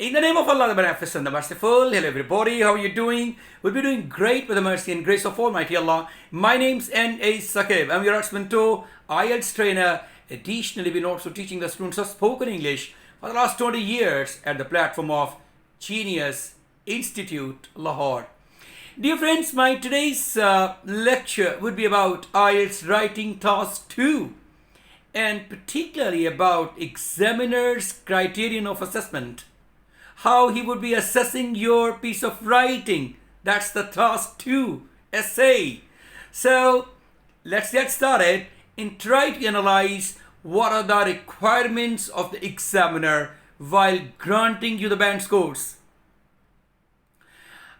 In the name of Allah, the Beneficent, the Merciful, hello everybody, how are you doing? We'll be doing great with the mercy and grace of Almighty Allah. My name's NA Saqib. I'm your Usman IELTS trainer. Additionally, we're also teaching the students of spoken English for the last 20 years at the platform of Genius Institute, Lahore. Dear friends, my today's lecture would be about IELTS Writing Task 2 and particularly about examiner's criterion of assessment. How he would be assessing your piece of writing. That's the task 2 essay. So let's get started and try to analyze what are the requirements of the examiner while granting you the band scores.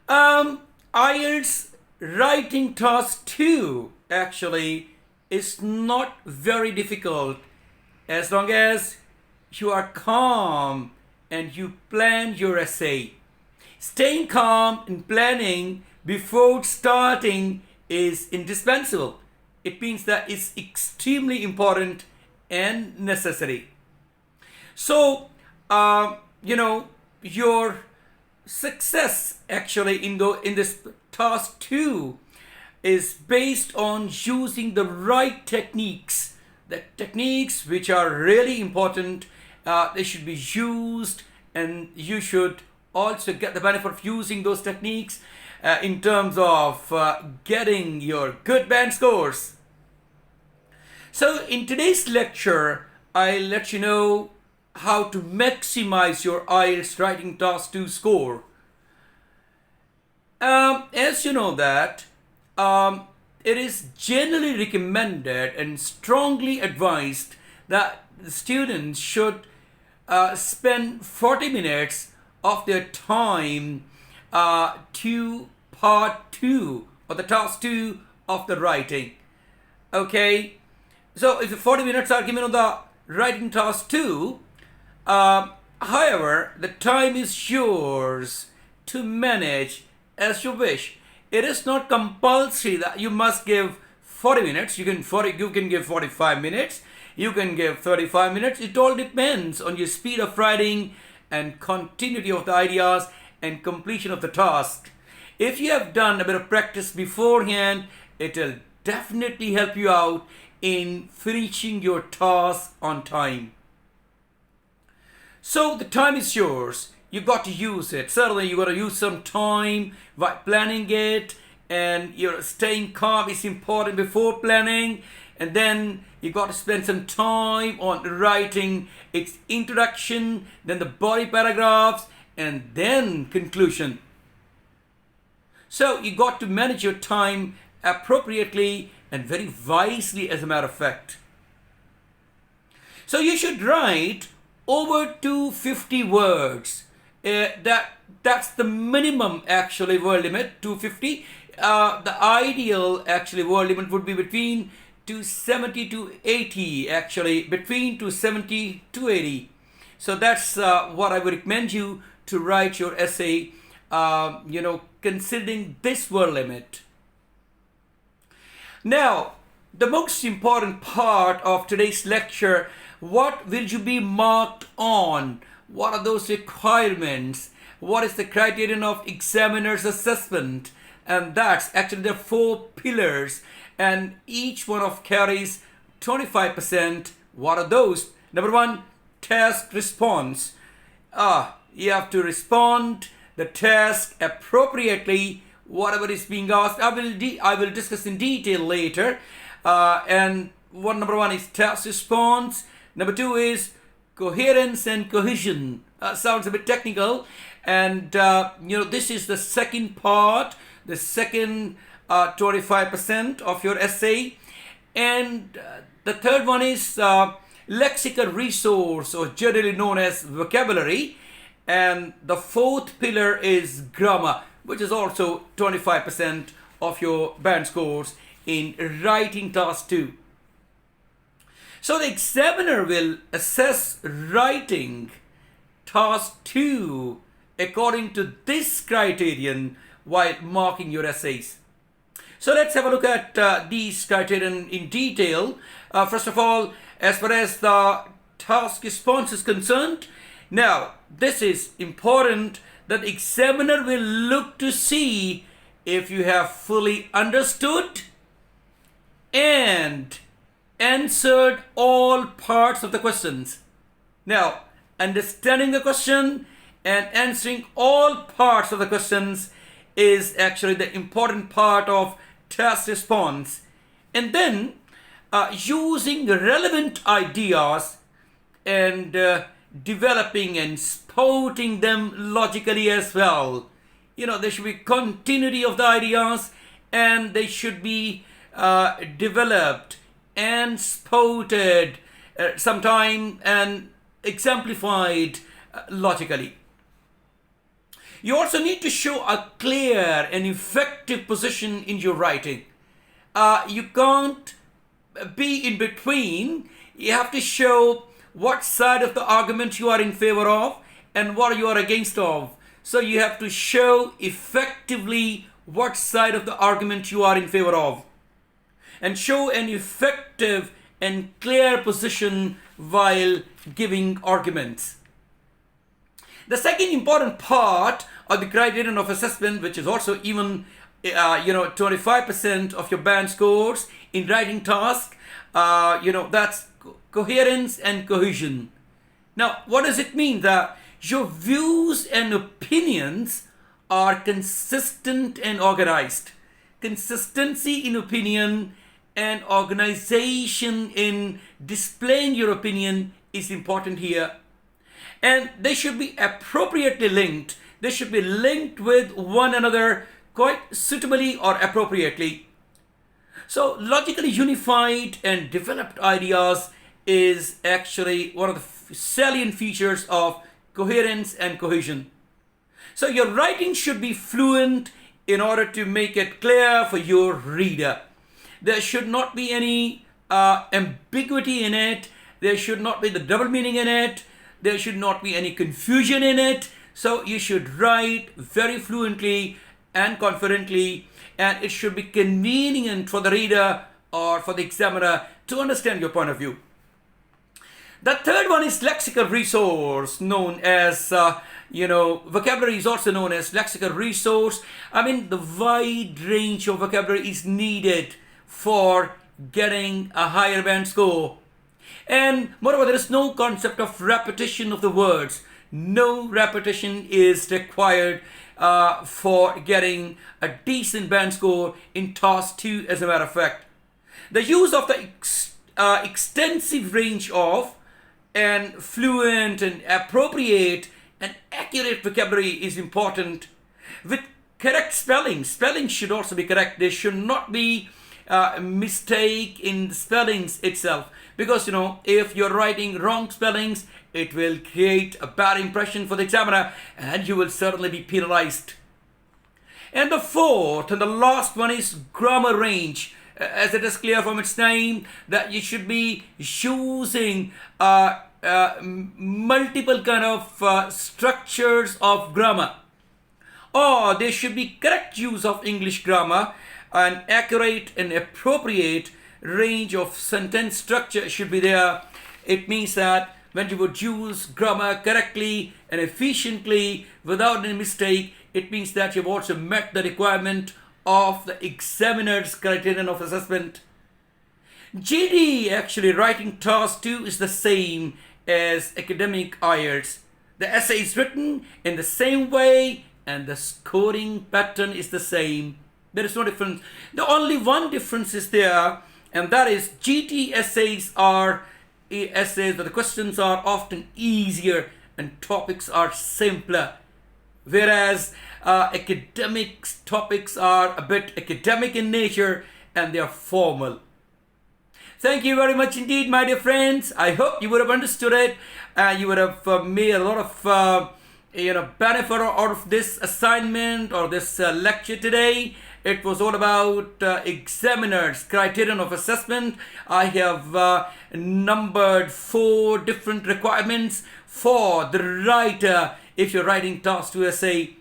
IELTS writing task 2 actually is not very difficult as long as you are calm and you plan your essay. Staying calm and planning before starting is indispensable. It means that it's extremely important and necessary. So, your success actually in this task 2 is based on using the right techniques. The techniques which are really important. They should be used, and you should also get the benefit of using those techniques in terms of getting your good band scores. So in today's lecture, I'll let you know how to maximize your IELTS Writing Task 2 score. As you know that it is generally recommended and strongly advised that the students should spend 40 minutes of their time to part 2 or the task 2 of the writing. Okay, so if the 40 minutes are given on the writing task 2, however, the time is yours to manage as you wish. It is not compulsory that you must give 40 minutes. You can give 45 minutes. You can give 35 minutes. It all depends on your speed of writing and continuity of the ideas and completion of the task. If you have done a bit of practice beforehand, it will definitely help you out in finishing your task on time. So the time is yours. You got to use it. Certainly you got to use some time by planning it, and you're staying calm is important before planning. And then you got to spend some time on writing its introduction, then the body paragraphs, and then conclusion. So you got to manage your time appropriately and very wisely, as a matter of fact. So you should write over 250 words. That's the minimum actually word limit, 250. The ideal actually word limit would be between 270 to 80, actually between 270 to 80. So that's what I would recommend you to write your essay, considering this word limit. Now, the most important part of today's lecture, what will you be marked on? What are those requirements? What is the criterion of examiner's assessment? And that's actually the 4 pillars, and each one of carries 25%. What are those? Number 1, task response. You have to respond the task appropriately, whatever is being asked. I will discuss in detail later. And number 1 is task response. Number 2 is coherence and cohesion. Sounds a bit technical, and this is the second part, the second 25% of your essay. And the third one is lexical resource, or generally known as vocabulary. And the fourth pillar is grammar, which is also 25% of your band scores in writing task 2. So the examiner will assess writing task 2 according to this criterion while marking your essays. So let's have a look at these criterion in detail. First of all, as far as the task response is concerned, Now, this is important that examiner will look to see if you have fully understood and answered all parts of the questions. Now, understanding the question and answering all parts of the questions is actually the important part of test response. And then using relevant ideas and developing and spouting them logically as well. There should be continuity of the ideas, and they should be developed and spouted sometime and exemplified logically. You also need to show a clear and effective position in your writing. You can't be in between. You have to show what side of the argument you are in favor of and what you are against of. So you have to show effectively what side of the argument you are in favor of, and show an effective and clear position while giving arguments. The second important part of the criterion of assessment, which is also even 25% of your band scores in writing task, that's coherence and cohesion. Now, what does it mean? That your views and opinions are consistent and organized. Consistency in opinion and organization in displaying your opinion is important here. And they should be appropriately linked. They should be linked with one another quite suitably or appropriately. So logically unified and developed ideas is actually one of the salient features of coherence and cohesion. So your writing should be fluent in order to make it clear for your reader. There should not be any ambiguity in it. There should not be the double meaning in it. There should not be any confusion in it. So you should write very fluently and confidently, and it should be convenient for the reader or for the examiner to understand your point of view. The third one is lexical resource, known as, vocabulary is also known as lexical resource. The wide range of vocabulary is needed for getting a higher band score. And moreover, there is no concept of repetition of the words. No repetition is required for getting a decent band score in task 2, as a matter of fact. The use of the extensive range of and fluent and appropriate and accurate vocabulary is important. With correct spelling, spelling should also be correct. There should not be a mistake in the spellings itself, because if you're writing wrong spellings, it will create a bad impression for the examiner and you will certainly be penalized. And the fourth and the last one is grammar range. As it is clear from its name, that you should be using multiple kind of structures of grammar, or there should be correct use of English grammar. An accurate and appropriate range of sentence structure should be there. It means that when you would use grammar correctly and efficiently without any mistake, it means that you've also met the requirement of the examiner's criterion of assessment. GD, actually writing task 2, is the same as academic IELTS. The essay is written in the same way and the scoring pattern is the same. There is no difference. The only one difference is there, and that is GT essays are essays where the questions are often easier and topics are simpler, whereas academic topics are a bit academic in nature and they are formal. Thank you very much indeed, my dear friends. I hope you would have understood it. You would have made a lot of benefit out of this assignment or this lecture today. It was all about examiners' criterion of assessment. I have numbered 4 different requirements for the writer if you're writing task 2 essay.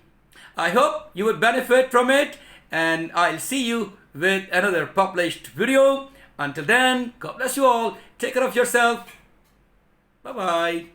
I hope you would benefit from it, and I'll see you with another published video. Until then, God bless you all. Take care of yourself. Bye-bye.